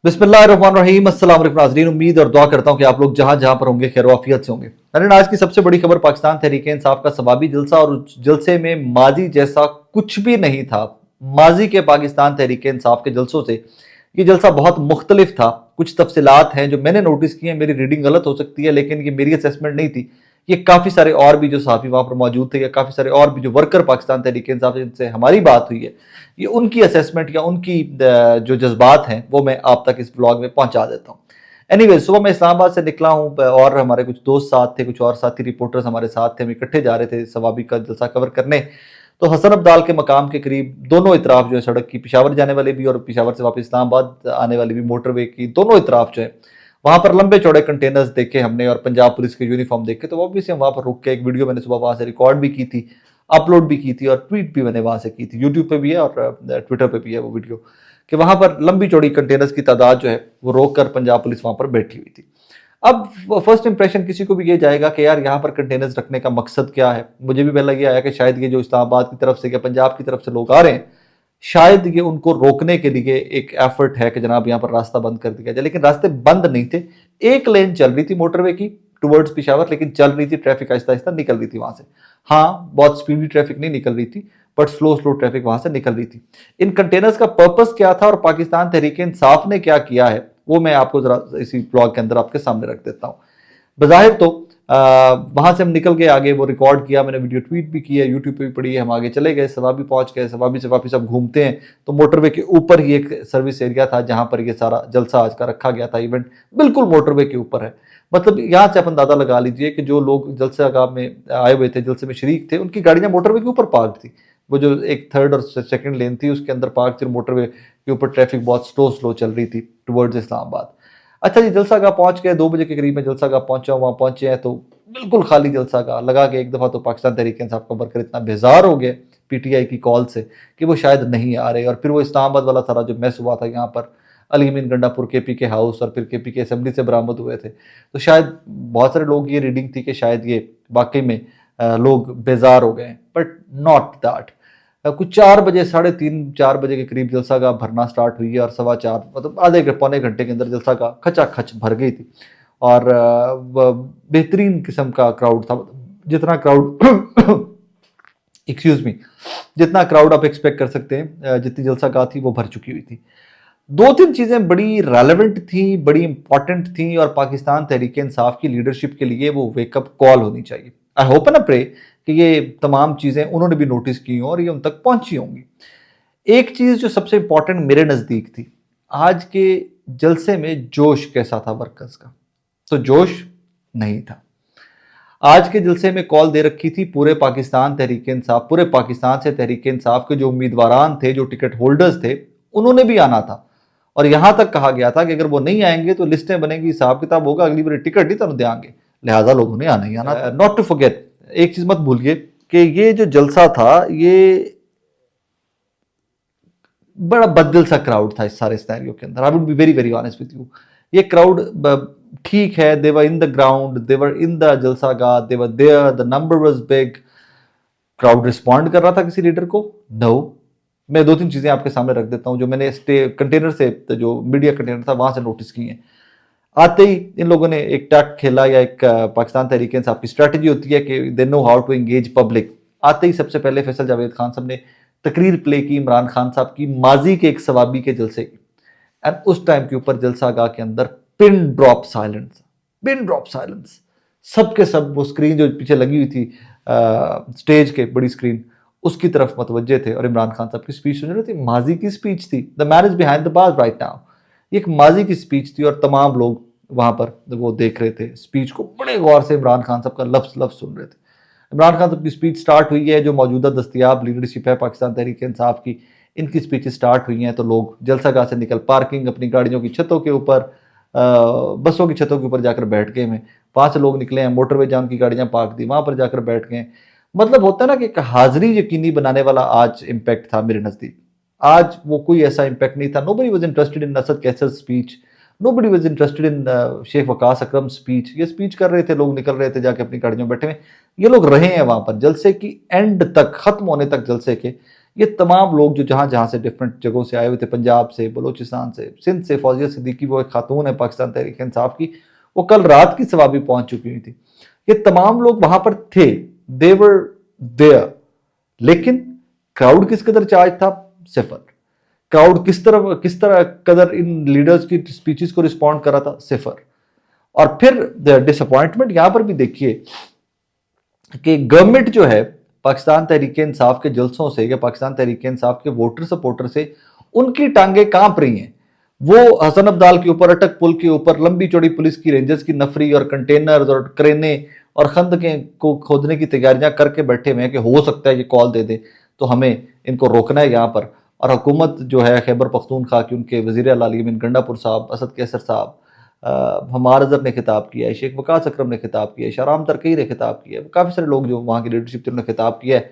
बिस्मिल्लाहिर्रहमानिर्रहीम। अस्सलाम वालेकुम नाज़रीन, उम्मीद और दुआ करता हूँ कि आप लोग जहाँ जहाँ पर होंगे खैर वाफियत से होंगे। नाज़रीन, आज की सबसे बड़ी खबर पाकिस्तान तहरीक इंसाफ का सवाबी जलसा, और उस जलसे में माजी जैसा कुछ भी नहीं था। माजी के पाकिस्तान तहरीक इंसाफ के जलसों से ये जलसा बहुत मुख्तलिफ था। कुछ तफसीलात हैं जो मैंने नोटिस की हैं, मेरी रीडिंग गलत हो सकती है लेकिन ये मेरी असेसमेंट नहीं थी। ये काफ़ी सारे और भी जो सहाफ़ी वहाँ पर मौजूद थे या काफ़ी सारे और भी जो वर्कर पाकिस्तान तहरीक इंसाफ जिनसे हमारी बात हुई है, ये उनकी असेसमेंट या उनकी जो जज्बात हैं वो मैं आप तक इस ब्लॉग में पहुंचा देता हूँ। एनीवे, सुबह मैं इस्लामाबाद से निकला हूँ और हमारे कुछ दोस्त साथ थे, कुछ और साथी रिपोर्टर्स हमारे साथ थे। हम इकट्ठे जा रहे थे सवाबी का जलसा कवर करने। तो हसन अब्दाल के मकाम के करीब दोनों इतराफ जो है सड़क की, पेशावर जाने वाले भी और पेशावर से वापस इस्लामाबाद आने वाली भी मोटरवे की दोनों इतराफ जो है, वहां पर लंबे चौड़े कंटेनर्स देखे हमने और पंजाब पुलिस के यूनिफॉर्म देखे। तो ऑब्वियसली हम वहां पर रुक के एक वीडियो मैंने सुबह वहां से रिकॉर्ड भी की थी, अपलोड भी की थी और ट्वीट भी मैंने वहां से की थी। यूट्यूब पे भी है और ट्विटर पे भी है वो वीडियो, कि वहां पर लंबी चौड़ी कंटेनर्स की तादाद जो है वो रोक कर पंजाब पुलिस वहां पर बैठी हुई थी। अब फर्स्ट इंप्रेशन किसी को भी ये जाएगा कि यार यहाँ पर कंटेनर्स रखने का मकसद क्या है। मुझे भी पहला ये आया कि शायद ये जो इस्लामाबाद की तरफ से या पंजाब की तरफ से लोग आ रहे हैं, शायद ये उनको रोकने के लिए एक एफर्ट है कि जनाब यहाँ पर रास्ता बंद कर दिया जाए। लेकिन रास्ते बंद नहीं थे, एक लेन चल रही थी मोटरवे की टुवर्ड्स पिशावर, लेकिन चल रही थी, ट्रैफिक आहिस्ता आहिस्ता निकल रही थी वहां से। हाँ, बहुत स्पीडी ट्रैफिक नहीं निकल रही थी, बट स्लो स्लो ट्रैफिक वहां से निकल रही थी। इन कंटेनर्स का पर्पस क्या था और पाकिस्तान तहरीक इंसाफ ने क्या किया है, वो मैं आपको जरा इसी ब्लॉग के अंदर आपके सामने रख देता हूँ। बज़ाहिर तो वहां से हम निकल गए आगे, वो रिकॉर्ड किया मैंने, वीडियो ट्वीट भी की है, यूट्यूब पे भी पड़ी है। हम आगे चले गए, सवाबी पहुंच गए। सवाबी से वापस अब घूमते हैं तो मोटरवे के ऊपर ही एक सर्विस एरिया था जहां पर ये सारा जलसा आज का रखा गया था। इवेंट बिल्कुल मोटरवे के ऊपर है। मतलब यहाँ से आप अंदाजा लगा लीजिए कि जो लोग जलसे आगाह में आए हुए थे, जलसे में शरीक थे, उनकी गाड़ियां मोटरवे के ऊपर पार्क थी। वो जो एक थर्ड और सेकंड लेन थी उसके अंदर पार्क थी, मोटरवे के ऊपर ट्रैफिक बहुत स्लो स्लो चल रही थी टुवर्ड्स इस्लामाबाद। अच्छा जी, जलसा गाह पहुंच गए, 2 बजे के करीब में जलसा गाह पहुंचा। वहां पहुंचे हैं तो बिल्कुल खाली जलसा गाह लगा के एक दफा तो पाकिस्तान तहरीक इंसाफ का वर्कर इतना बेजार हो गया पीटीआई की कॉल से कि वो शायद नहीं आ रहे, और फिर वो इस्लामाबाद वाला सारा जो मैस हुआ था यहाँ पर अली अमीन गंडापुर केपी के हाउस और फिर केपी के असेंबली से बरामद हुए थे, तो शायद बहुत सारे लोग ये रीडिंग थी कि शायद ये वाकई में लोग बेजार हो गए, बट नॉट दैट। कुछ 4 बजे, 3:30-4 बजे के करीब जलसा गाह भरना स्टार्ट हुई है और 4:15 मतलब आधे पौने घंटे के अंदर जलसा गाह खचाखच भर गई थी। और बेहतरीन किस्म का क्राउड था। जितना क्राउड एक्सक्यूज मी, जितना क्राउड आप एक्सपेक्ट कर सकते हैं, जितनी जलसा गाह थी वो भर चुकी हुई थी। 2-3 चीजें बड़ी रेलेवेंट थी, बड़ी इंपॉर्टेंट थी और पाकिस्तान तहरीक इंसाफ की लीडरशिप के लिए वो वेकअप कॉल होनी चाहिए। आई होप एंड प्रे कि ये तमाम चीजें उन्होंने भी नोटिस की हों और ये उन तक पहुंची होंगी। एक चीज जो सबसे इंपॉर्टेंट मेरे नजदीक थी, आज के जलसे में जोश कैसा था वर्कर्स का, तो जोश नहीं था। आज के जलसे में कॉल दे रखी थी पूरे पाकिस्तान तहरीक इंसाफ, पूरे पाकिस्तान से तहरीक इंसाफ के जो उम्मीदवारान थे, जो टिकट होल्डर्स थे, उन्होंने भी आना था। और यहां तक कहा गया था कि अगर वो नहीं आएंगे तो लिस्टें बनेगी, हिसाब किताब होगा, अगली बार टिकट ही तो देंगे, लिहाजा लोगों ने आना ही आना। नॉट टू फॉरगेट, एक चीज मत भूलिए कि ये जो जलसा था ये बड़ा बददिल सा क्राउड था इस सारे सिनेरियो के अंदर। I would be very very honest with you. ये क्राउड ठीक है, they were in the ground, they were in the जलसा गाह, they were there, the number was big. Crowd respond कर रहा था किसी लीडर को? नो। मैं 2-3 चीजें आपके सामने रख देता हूं जो मैंने कंटेनर से, जो मीडिया कंटेनर था वहां से नोटिस की हैं। आते ही इन लोगों ने एक टैक्ट खेला, या एक पाकिस्तान तहरीक इंसाफ की स्ट्रेटजी होती है कि they know how to engage public. आते ही सबसे पहले फैसल जावेद खान साहब ने तकरीर प्ले की इमरान खान साहब की माजी के एक सवाबी के जलसे की, एंड उस टाइम के ऊपर जलसा गाह के अंदर pin drop silence, pin drop silence. सबके सब वो स्क्रीन जो पीछे लगी हुई थी स्टेज के, बड़ी स्क्रीन, उसकी तरफ मतवज्जे थे और इमरान खान साहब की स्पीच सुन रहे थे। माजी की स्पीच थी, the man is behind the बाज राइट नाउ। एक माजी की स्पीच थी और तमाम लोग वहां पर वो देख रहे थे स्पीच को, बड़े गौर से इमरान खान साहब का लफ्ज लफ्ज सुन रहे थे। इमरान खान साहब की स्पीच स्टार्ट हुई है, जो मौजूदा दस्तयाब लीडरशिप है पाकिस्तान तहरीक इंसाफ की, इनकी स्पीच स्टार्ट हुई हैं तो लोग जलसा गाह से निकल पार्किंग, अपनी गाड़ियों की छतों के ऊपर, बसों की छतों के ऊपर जाकर बैठ गए हैं। 5 लोग निकले हैं, मोटरवे जहां की गाड़ियां पार्क थी वहां पर जाकर बैठ गए। मतलब होता है ना कि एक हाजिरी यकीनी बनाने वाला आज इम्पैक्ट था मेरे नजदीक। आज वो कोई ऐसा इम्पैक्ट नहीं था। Nobody was interested in Asad Qaiser speech, nobody was interested in Sheikh Waqas Akram speech. ये स्पीच कर रहे थे, लोग निकल रहे थे जाके अपनी गाड़ियों में बैठे हुए। ये लोग रहे हैं वहां पर जलसे की एंड तक, खत्म होने तक जलसे के। ये तमाम लोग जो जहाँ जहाँ से डिफरेंट जगहों से आए हुए थे, पंजाब से, बलूचिस्तान से, सिंध से, फौजिया सिद्दीकी वो एक खातून है पाकिस्तान तहरीक इंसाफ की, वो कल रात की सवाबी पहुंच चुकी हुई थी। ये तमाम लोग वहां पर थे, देवर देयर, लेकिन क्राउड किस कदर चार्ज था? सिफर। क्राउड किस तरह कदर इन लीडर्स की स्पीचेस को रिस्पॉन्ड करा था? सिफर। और फिर डिसअपॉइंटमेंट यहां पर भी देखिए कि गवर्नमेंट जो है पाकिस्तान तहरीक इंसाफ के जलसों से या पाकिस्तान तहरीक इंसाफ के वोटर सपोर्टर से उनकी टांगें कांप रही हैं। वो हसन अब्दाल के ऊपर, अटक पुल के ऊपर लंबी चौड़ी पुलिस की, रेंजर्स की नफरी और कंटेनर्स और क्रेने और खंदकें को खोदने की तैयारियां करके बैठे हुए हैं कि हो सकता है ये कॉल दे दे तो हमें इनको रोकना है यहाँ पर। और हुकूमत जो है खैबर पख्तूनख्वा की, उनके वजीर आला अली अमीन गंडापुर साहब, असद कैसर साहब, हमार अजहर ने खिताब किया है, शेख वकास अकरम ने खिताब किया है, शहराम तरकई ने खिताब किया है, काफ़ी सारे लोग जो वहाँ की लीडरशिप जिन्होंने खिताब किया है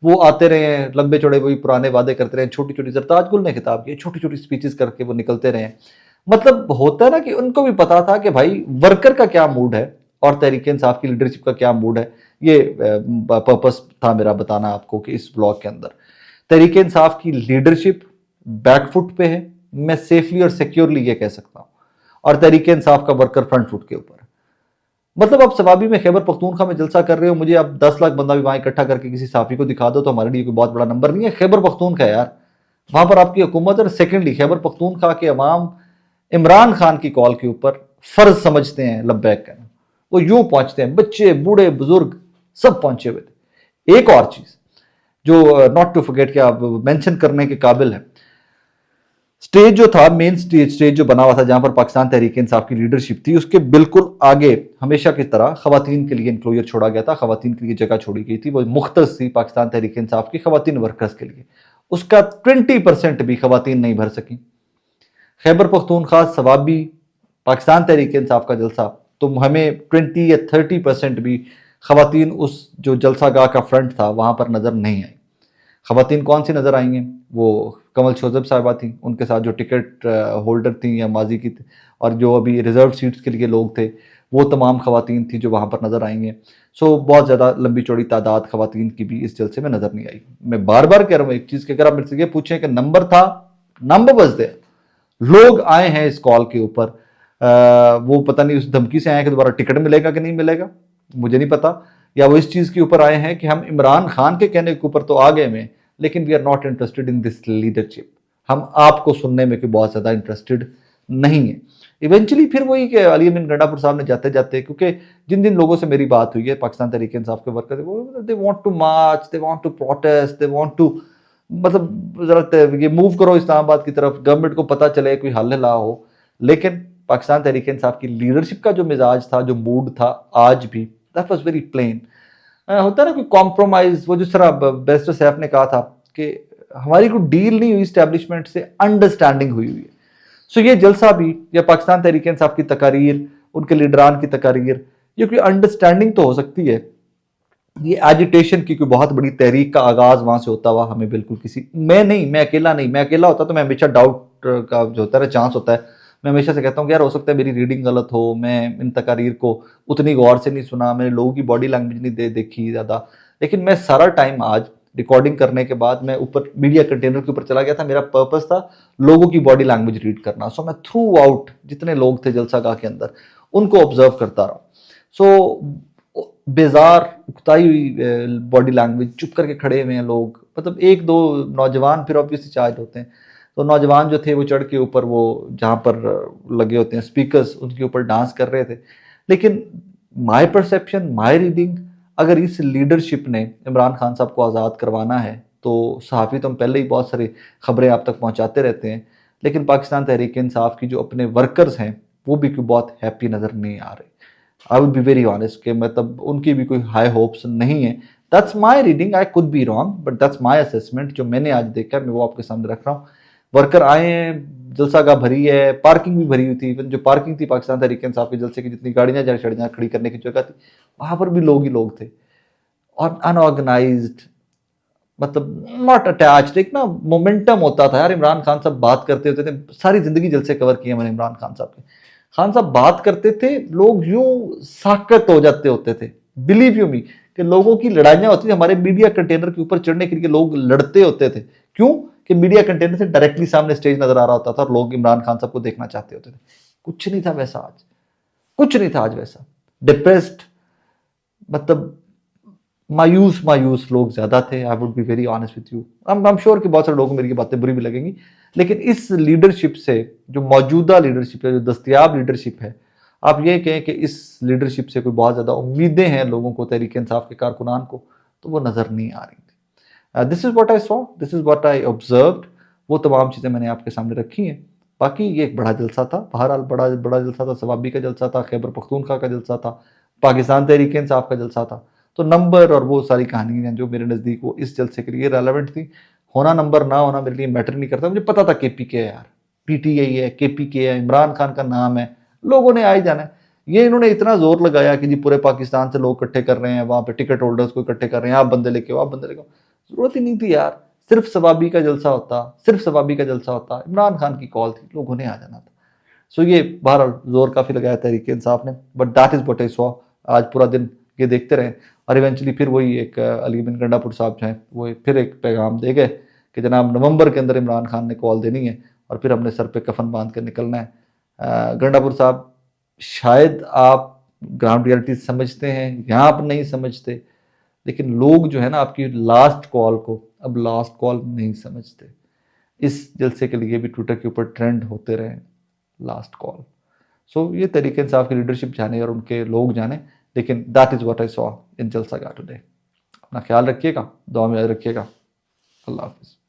वो आते रहे हैं, लंबे चौड़े वही पुराने वादे करते रहे, छोटी छोटी, जरताज गुल ने खिताब किया, छोटी छोटी स्पीचेस करके वो निकलते रहे। मतलब होता है ना कि उनको भी पता था कि भाई वर्कर का क्या मूड है और तहरीक इंसाफ की लीडरशिप का क्या मूड है। ये पर्पस था मेरा बताना आपको कि इस ब्लॉग के अंदर तहरीक इंसाफ की लीडरशिप बैकफुट पे है, मैं सेफली और सिक्योरली ये कह सकता हूं, और तहरीक इंसाफ का वर्कर फ्रंट फुट के ऊपर है। मतलब अब सवाबी में खैबर पख्तूनख्वा में जलसा कर रहे हो, मुझे अब 10 लाख बंदा भी वहां इकट्ठा करके किसी साफी को दिखा दो तो हमारे लिए कोई बहुत बड़ा नंबर नहीं है। खैबर पख्तूनख्वा यार, वहां पर आपकी हुकूमत है। सेकेंडली खैबर पख्तूनख्वा के अवाम इमरान खान की कॉल के ऊपर फर्ज समझते हैं लब्बैक कहना, वो यूं पहुंचते हैं, बच्चे बूढ़े बुजुर्ग सब पहुंचे हुए थे। एक और चीज जो नॉट टू फॉरगेट, क्या मेंशन करने के काबिल है, स्टेज जो था, मेन स्टेज जो बना हुआ था जहां पर पाकिस्तान तहरीक इंसाफ की लीडरशिप थी, उसके बिल्कुल आगे हमेशा की तरह खवातीन के लिए इंक्लोजर छोड़ा गया था, खवातीन के लिए जगह छोड़ी गई थी। वो मुख्तस थी पाकिस्तान तहरीक इंसाफ की खवातीन वर्कर्स के लिए, उसका 20% भी खवातीन नहीं भर सकी। खैबर पख्तूनख्वा सवाबी पाकिस्तान तहरीक इंसाफ का जलसा, तो हमें 20 या 30% भी खवातीन उस जो जलसागाह का फ्रंट था वहां पर नजर नहीं आई। खवातीन कौन सी नजर आएंगे? वो कमल शोजब साहिबा थी, उनके साथ जो टिकट होल्डर थी या माजी की थी, और जो अभी रिजर्व सीट्स के लिए लोग थे, वो तमाम खवातीन थी जो वहां पर नजर आएंगे। सो बहुत ज़्यादा लंबी चौड़ी तादाद खवातीन की भी इस जलसे में नजर नहीं आई। मैं बार बार कह रहा हूँ एक चीज़ कि अगर आप मेरे से ये पूछें कि नंबर था, नंबर बस दे, लोग आए हैं इस कॉल के ऊपर, वो पता नहीं उस धमकी से आए कि दोबारा टिकट मिलेगा कि नहीं मिलेगा, मुझे नहीं पता, या वो इस चीज़ के ऊपर आए हैं कि हम इमरान खान के कहने के ऊपर तो आ गए में, लेकिन we are not interested in this leadership, हम आपको सुनने में कोई बहुत ज़्यादा इंटरेस्टेड नहीं है। इवेंचुअली फिर वही कि अली अमीन गंडापुर साहब ने जाते जाते, क्योंकि जिन जिन लोगों से मेरी बात हुई है पाकिस्तान तहरीक इंसाफ के वर्कर, वो they want to march, they want to protest, they want to, मतलब जरा ये मूव करो इस्लामाबाद की तरफ, गवर्नमेंट को पता चले कोई हल ला हो। लेकिन पाकिस्तान तहरीक इंसाफ की लीडरशिप का जो मिजाज था, जो मूड था, आज भी दैट वाज वेरी प्लेन। होता है ना कोई कॉम्प्रोमाइज, वो जिस तरह बैरिस्टर सैफ ने कहा था कि हमारी कोई डील नहीं हुई इस्टेब्लिशमेंट से, अंडरस्टैंडिंग हुई हुई है। सो ये जलसा भी या पाकिस्तान तहरीक इंसाफ की तकारीर, उनके लीडरान की तकारीर, ये कोई अंडरस्टैंडिंग तो हो सकती है, ये एजिटेशन की कोई बहुत बड़ी तहरीक का आगाज वहां से होता हुआ हमें बिल्कुल किसी, मैं अकेला नहीं, मैं अकेला होता तो मैं हमेशा डाउट का जो होता है चांस होता है, मैं हमेशा से कहता हूँ कि यार हो सकता है मेरी रीडिंग गलत हो, मैं इन तकारीर को उतनी गौर से नहीं सुना, मैंने लोगों की बॉडी लैंग्वेज नहीं देखी ज़्यादा। लेकिन मैं सारा टाइम आज रिकॉर्डिंग करने के बाद मैं ऊपर मीडिया कंटेनर के ऊपर चला गया था, मेरा पर्पस था लोगों की बॉडी लैंग्वेज रीड करना। सो मैं थ्रू आउट जितने लोग थे जलसागाह के अंदर उनको ऑब्जर्व करता रहा। सो बेजार उकताई हुई बॉडी लैंग्वेज, चुप करके खड़े हुए हैं लोग, मतलब एक दो नौजवान फिर ऑब्वियसली चार्ज होते हैं, तो नौजवान जो थे वो चढ़ के ऊपर, वो जहाँ पर लगे होते हैं स्पीकर्स, उनके ऊपर डांस कर रहे थे। लेकिन माय परसेप्शन, माय रीडिंग, अगर इस लीडरशिप ने इमरान खान साहब को आज़ाद करवाना है तो सहाफ़ी तो हम पहले ही बहुत सारी खबरें आप तक पहुँचाते रहते हैं, लेकिन पाकिस्तान तहरीक इंसाफ की जो अपने वर्कर्स हैं वो भी कोई बहुत हैप्पी नज़र नहीं आ रहे। आई वुड बी वेरी ऑनेस्ट कि मतलब उनकी भी कोई हाई होप्स नहीं है। That's my reading, I could be wrong, but that's my assessment, जो मैंने आज देखा मैं वो आपके सामने रख रहा हूँ। वर्कर आए हैं, जलसागाह भरी है, पार्किंग भी भरी हुई थी, जो पार्किंग थी पाकिस्तान तहरीक इंसाफ के जलसे की, जितनी गाड़ियां जहाँ खड़ी करने की जगह थी वहां पर भी लोग ही लोग थे, और अनऑर्गेनाइज्ड, मतलब नॉट अटैच्ड। एक ना मोमेंटम होता था यार, इमरान खान साहब बात करते होते थे, सारी जिंदगी जलसे कवर किए मैंने इमरान खान साहब के, खान साहब बात करते थे लोग यूं साकत हो जाते होते थे, बिलीव यू मी, कि लोगों की लड़ाइयां होती थी हमारे मीडिया कंटेनर के ऊपर चढ़ने के लिए, लोग लड़ते होते थे। क्यों? कि मीडिया कंटेनर से डायरेक्टली सामने स्टेज नजर आ रहा होता था और लोग इमरान खान साहब को देखना चाहते होते थे। कुछ नहीं था वैसा आज, कुछ नहीं था आज वैसा। डिप्रेस्ड, मतलब मायूस मायूस लोग ज्यादा थे। आई would be very honest with you. I am sure कि बहुत सारे लोगों को मेरी ये बातें बुरी भी लगेंगी, लेकिन इस लीडरशिप से, जो मौजूदा लीडरशिप है, जो दस्तयाब लीडरशिप है, आप ये कहें कि इस लीडरशिप से कोई बहुत ज्यादा उम्मीदें हैं लोगों को, तहरीक इंसाफ के कारकुनान को, तो वो नजर नहीं आ रही थी। This is what I saw, this is what I observed. वो तमाम चीजें मैंने आपके सामने रखी हैं। बाकी ये एक बड़ा जलसा था, बहरहाल बड़ा बड़ा जलसा था, सवाबी का जलसा था, खैबर पख्तूनख्वा का जलसा था, पाकिस्तान तहरीक इंसाफ का जलसा था। तो नंबर और वो सारी कहानियां जो मेरे नज़दीक वो इस जलसे के लिए रेलेवेंट थी। होना नंबर ना होना मेरे लिए मैटर नहीं करता। मुझे पता था केपीके है यार, पीटीआई है, केपीके है, इमरान खान का नाम है, लोगों ने आ ही जाना है। ये इन्होंने इतना जोर लगाया कि जी पूरे पाकिस्तान से लोग इकट्ठे कर रहे हैं, वहां पे टिकट होल्डर्स को इकट्ठे कर रहे हैं, आप बंदे लेके आओ, आप बंदे लेके आओ। जरूरत ही नहीं थी यार। सिर्फ सवाबी का जलसा होता, सिर्फ सवाबी का जलसा होता, इमरान खान की कॉल थी, लोगों ने आ जाना था। सो ये बहरहाल जोर काफी लगाया तहरीक इंसाफ ने, but that is what I saw. आज पूरा दिन ये देखते रहे और इवेंचुअली फिर वही एक अली बिन गंडापुर साहब जो हैं वो फिर एक पैगाम दे गए कि जनाब नवंबर के अंदर इमरान खान ने कॉल देनी है और फिर हमने सर पे कफन बांध कर निकलना है। गंडापुर साहब, शायद आप ग्राउंड रियलिटी समझते हैं, यहाँ आप नहीं समझते, लेकिन लोग जो है ना आपकी लास्ट कॉल को अब लास्ट कॉल नहीं समझते। इस जलसे के लिए भी ट्विटर के ऊपर ट्रेंड होते रहे लास्ट कॉल। सो ये तरीके इंसाफ की लीडरशिप जाने और उनके लोग जाने, लेकिन that is what I saw in जलसा टुडे। अपना ख्याल रखिएगा, दुआ में याद रखिएगा। अल्लाह हाफिज़।